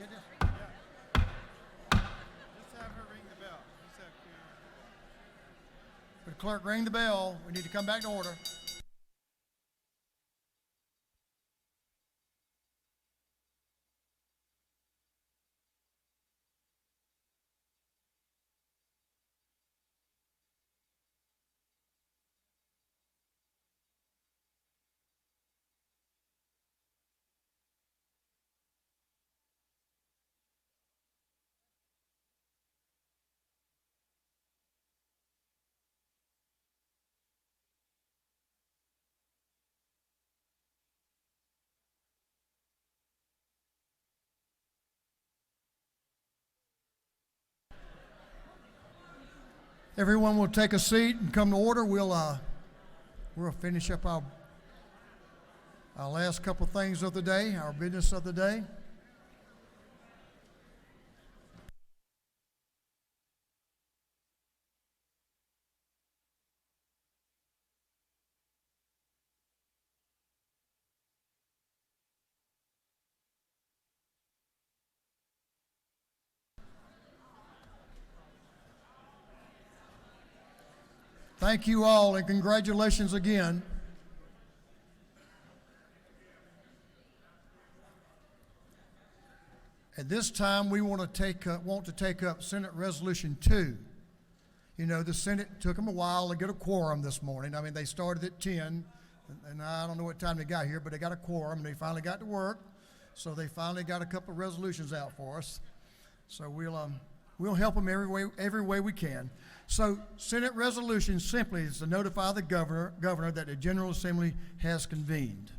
hit this? Yeah. Just have her ring the bell. Just have the clerk ring the bell. We need to come back to order. Everyone will take a seat and come to order. We'll finish up our last couple things of the day, our business of the day. Thank you all and congratulations again. At this time, we want to take up Senate Resolution 2. You know, the Senate took them a while to get a quorum this morning. I mean, they started at 10, and I don't know what time they got here, but they got a quorum, and they finally got to work. So they finally got a couple of resolutions out for us. So we'll help them every way we can. So Senate resolution simply is to notify the governor that the General Assembly has convened.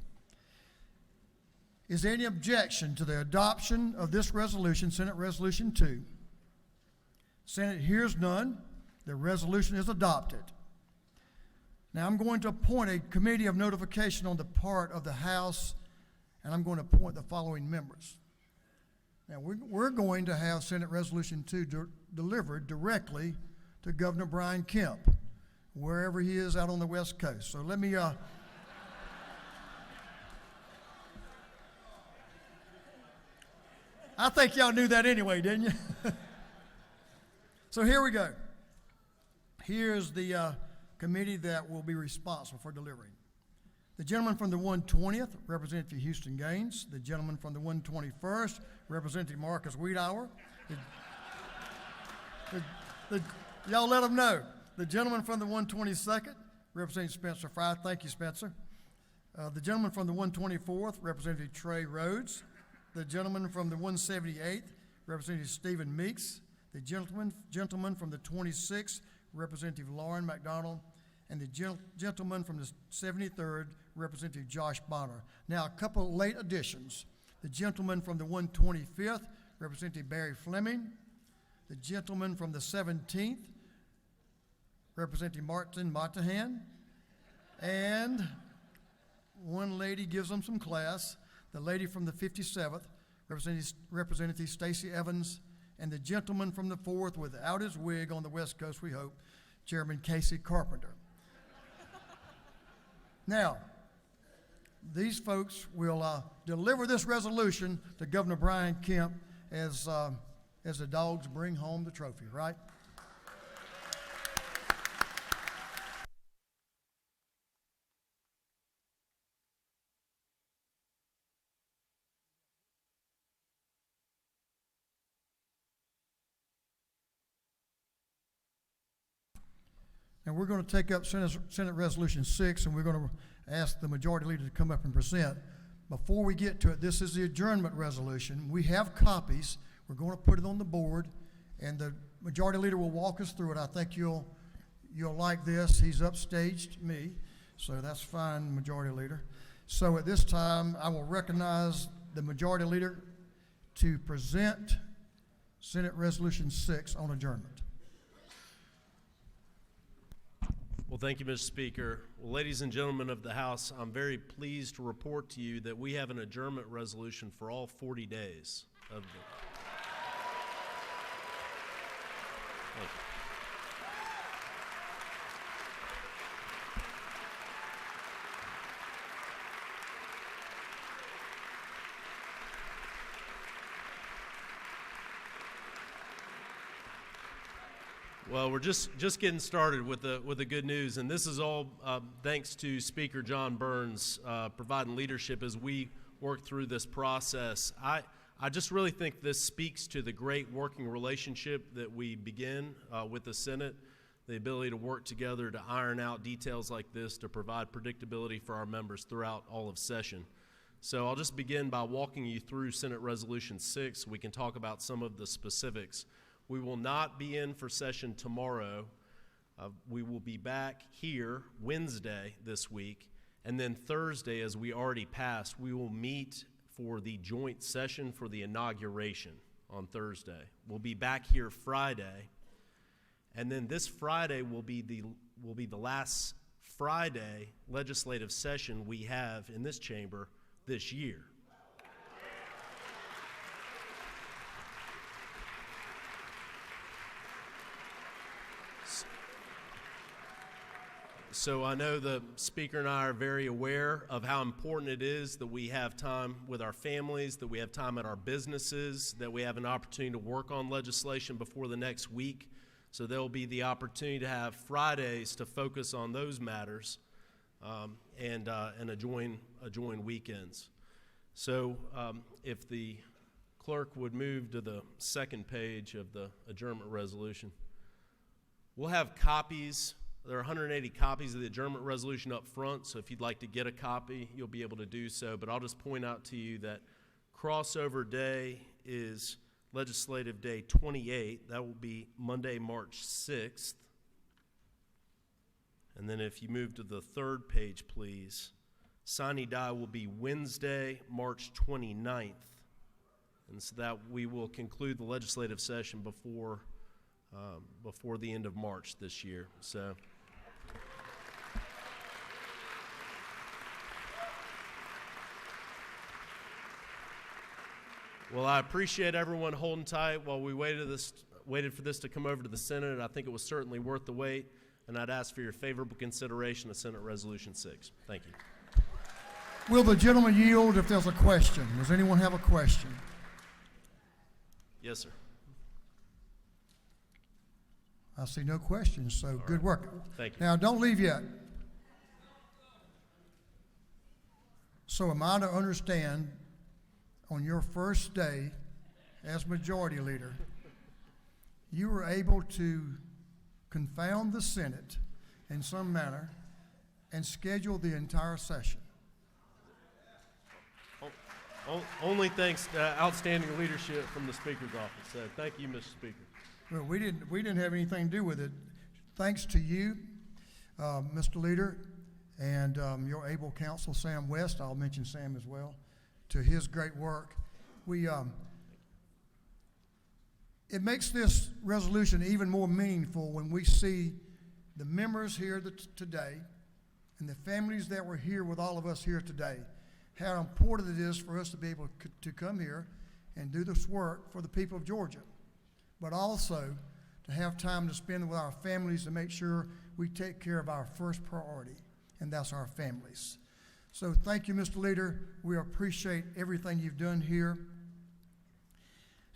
Is there any objection to the adoption of this resolution, Senate Resolution 2? Senate hears none. The resolution is adopted. Now I'm going to appoint a committee of notification on the part of the House, and I'm going to appoint the following members. Now we're going to have Senate Resolution 2 delivered directly to Governor Brian Kemp, wherever he is out on the West Coast. So let me, I think y'all knew that anyway, didn't you? So here we go. Here's the committee that will be responsible for delivering. The gentleman from the 120th, Representative Houston Gaines. The gentleman from the 121st, Representative Marcus Wiedauer. Y'all let them know. The gentleman from the 122nd, Representative Spencer Fry. Thank you, Spencer. The gentleman from the 124th, Representative Trey Rhodes. The gentleman from the 178th, Representative Stephen Meeks. The gentleman from the 26th, Representative Lauren McDonald. And the gentleman from the 73rd, Representative Josh Bonner. Now, a couple late additions. The gentleman from the 125th, Representative Barry Fleming. The gentleman from the 17th, Representative Martin Montahan. And one lady gives them some class. The lady from the 57th, Representative Stacey Evans. And the gentleman from the 4th, without his wig on the West Coast, we hope, Chairman Casey Carpenter. Now, these folks will deliver this resolution to Governor Brian Kemp as the dogs bring home the trophy, right? And we're going to take up Senate Resolution 6, and we're going to ask the Majority Leader to come up and present. Before we get to it, this is the adjournment resolution. We have copies. We're going to put it on the board, and the Majority Leader will walk us through it. I think you'll like this. He's upstaged me, so that's fine, Majority Leader. So at this time, I will recognize the Majority Leader to present Senate Resolution 6 on adjournment. Well, thank you, Mr. Speaker. Well, ladies and gentlemen of the House, I'm very pleased to report to you that we have an adjournment resolution for all 40 days of the... Thank you. Well, we're just getting started with the good news, and this is all thanks to Speaker John Burns providing leadership as we work through this process. I just really think this speaks to the great working relationship that we begin with the Senate, the ability to work together to iron out details like this to provide predictability for our members throughout all of session. So I'll just begin by walking you through Senate Resolution 6. We can talk about some of the specifics. We will not be in for session tomorrow. We will be back here Wednesday this week, and then Thursday, as we already passed, we will meet for the joint session for the inauguration on Thursday. We'll be back here Friday, and then this Friday will be the last Friday legislative session we have in this chamber this year. So I know the Speaker and I are very aware of how important it is that we have time with our families, that we have time at our businesses, that we have an opportunity to work on legislation before the next week. So there will be the opportunity to have Fridays to focus on those matters and adjoin weekends. So if the clerk would move to the second page of the adjournment resolution. We'll have copies. There are 180 copies of the adjournment resolution up front, so if you'd like to get a copy, you'll be able to do so. But I'll just point out to you that crossover day is Legislative Day 28. That will be Monday, March 6th. And then if you move to the third page, please, sine die will be Wednesday, March 29th. And so that we will conclude the legislative session before the end of March this year. So. Well, I appreciate everyone holding tight while we waited for this to come over to the Senate. I think it was certainly worth the wait, and I'd ask for your favorable consideration of Senate Resolution 6. Thank you. Will the gentleman yield if there's a question? Does anyone have a question? Yes, sir. I see no questions, so good work. Thank you. Now, don't leave yet. So am I to understand, on your first day as Majority Leader, you were able to confound the Senate in some manner and schedule the entire session? Only thanks to outstanding leadership from the Speaker's office. So thank you, Mr. Speaker. Well, we didn't have anything to do with it. Thanks to you, Mr. Leader, and your able counsel, Sam West. I'll mention Sam as well, to his great work. It makes this resolution even more meaningful when we see the members here today and the families that were here with all of us here today, how important it is for us to be able to come here and do this work for the people of Georgia, but also to have time to spend with our families to make sure we take care of our first priority, and that's our families. So thank you, Mr. Leader. We appreciate everything you've done here.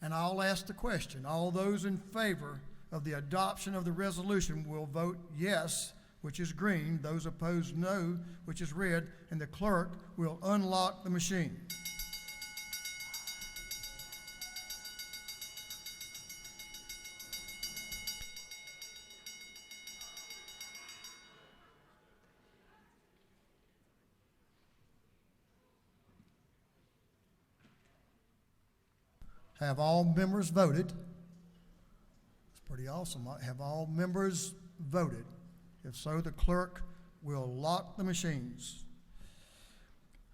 And I'll ask the question. All those in favor of the adoption of the resolution will vote yes, which is green. Those opposed, no, which is red. And the clerk will unlock the machine. Have all members voted? It's pretty awesome. Have all members voted? If so, the clerk will lock the machines.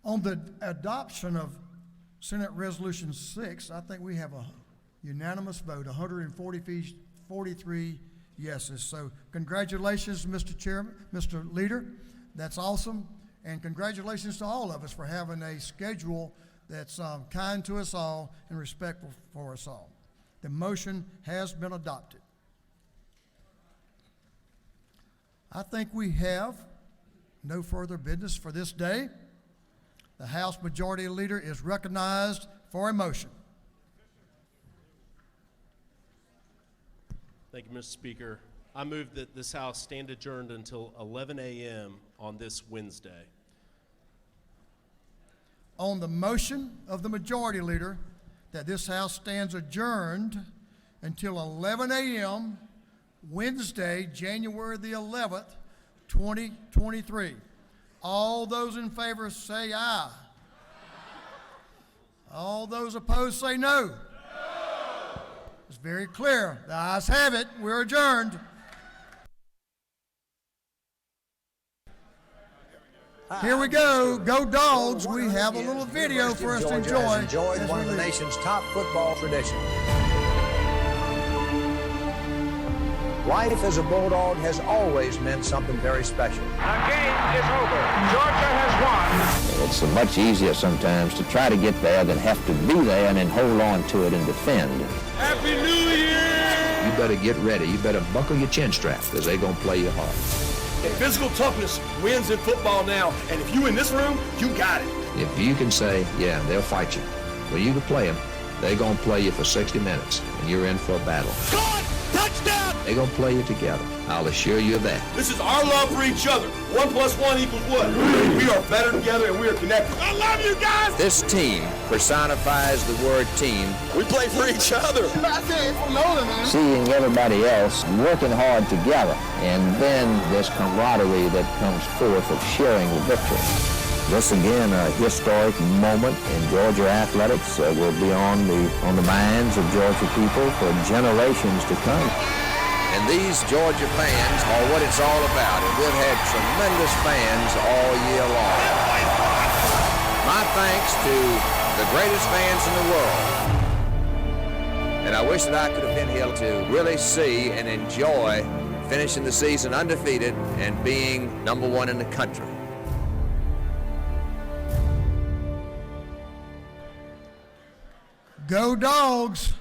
On the adoption of Senate Resolution 6, I think we have a unanimous vote, 143 yeses. So congratulations, Mr. Chairman, Mr. Leader. That's awesome. And congratulations to all of us for having a schedule that's kind to us all and respectful for us all. The motion has been adopted. I think we have no further business for this day. The House Majority Leader is recognized for a motion. Thank you, Mr. Speaker. I move that this House stand adjourned until 11 a.m. on this Wednesday. On the motion of the Majority Leader that this House stands adjourned until 11 a.m. Wednesday, January the 11th, 2023. All those in favor say aye. All those opposed say no. No. It's very clear. The ayes have it. We're adjourned. Here we go. Go Dogs. We have a little video for us to enjoy. Enjoyed one of the nation's top football traditions. Life as a Bulldog has always meant something very special. The game is over. Georgia has won. It's much easier sometimes to try to get there than have to be there and then hold on to it and defend. Happy New Year! You better get ready. You better buckle your chin strap because they're going to play you hard. Physical toughness wins in football now, and if you in this room, you got it. If you can say, yeah, they'll fight you. Well, you can play them. They're going to play you for 60 minutes, and you're in for a battle. Gone! Touchdown! They're going to play you together. I'll assure you of that. This is our love for each other. 1 + 1 = what? We are better together, and we are connected. I love you guys! This team personifies the word team. We play for each other. Seeing everybody else working hard together, and then this camaraderie that comes forth of sharing the victory. This again, a historic moment in Georgia athletics will be on the minds of Georgia people for generations to come. And these Georgia fans are what it's all about, and we've had tremendous fans all year long. My thanks to the greatest fans in the world. And I wish that I could have been here to really see and enjoy finishing the season undefeated and being #1 in the country. Go Dogs.